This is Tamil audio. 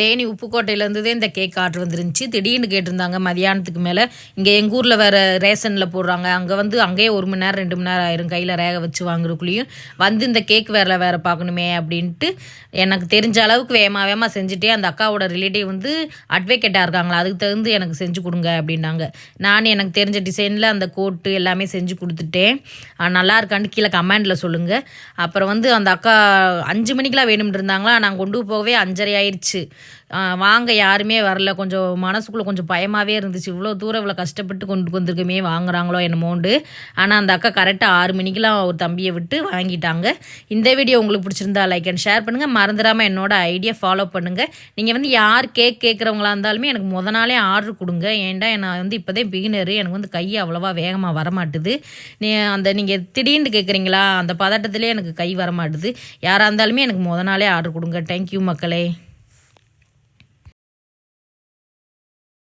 தேனி உப்புக்கோட்டையிலேருந்துதே இந்த கேக் ஆர்டர் வந்துருந்துச்சு. திடீர்னு கேட்டிருந்தாங்க மதியானத்துக்கு மேலே. இங்கே எங்கள் ஊரில் வேறு ரேஷனில் போடுறாங்க. அங்கேயே 1 மணி நேரம் 2 மணி நேரம் ஆயிரும் கையில் ரேக வச்சு வாங்குறதுக்குள்ளேயும். இந்த கேக் வேறு பார்க்கணுமே அப்படின்ட்டு எனக்கு தெரிஞ்ச அளவுக்கு வேகமாக செஞ்சுட்டே அந்த அக்காவோட ரிலேட்டிவ் அட்வொகேட்டாக இருக்காங்களா, அதுக்கு தகுந்து எனக்கு செஞ்சு கொடுங்க அப்படின்னாங்க. நான் எனக்கு தெரிஞ்ச டிசைனில் அந்த கோட்டு எல்லாமே செஞ்சு கொடுத்துட்டேன். நல்லா இருக்கான்னு கீழே கமெண்டில் சொல்லுங்கள். அப்புறம் அந்த அக்கா 5 மணிக்கெலாம் வேணும்னு இருந்தாங்களா, நான் கொண்டு போகவே 5:30 ஆயிடுச்சு. வாங்க யாருமே வரல. கொஞ்சம் மனசுக்குள்ளே கொஞ்சம் பயமாகவே இருந்துச்சு. இவ்வளோ தூரம் இவ்வளோ கஷ்டப்பட்டு கொண்டு வந்திருக்கமே, வாங்குறாங்களோ என்னமோண்டு. ஆனால் அந்த அக்கா கரெக்டாக 6 மணிக்கெலாம் ஒரு தம்பியை விட்டு வாங்கிட்டாங்க. இந்த வீடியோ உங்களுக்கு பிடிச்சிருந்தா லைக் அண்ட் ஷேர் பண்ணுங்கள். மறந்துடாமல் என்னோட ஐடியா ஃபாலோ பண்ணுங்கள். நீங்கள் யார் கேக் கேட்குறவங்களா இருந்தாலுமே எனக்கு நாளே ஆர்டர் கொடுங்க. ஏன்டா நான் இப்போதே பிகினரு, எனக்கு கை அவ்வளோவா வேகமாக வரமாட்டுது. நீங்கள் திடீர்னு கேட்குறீங்களா, அந்த பதட்டத்திலே எனக்கு கை வரமாட்டுது. யாராக இருந்தாலுமே எனக்கு நாளே ஆர்டர் கொடுங்க. தேங்க்யூ மக்களே.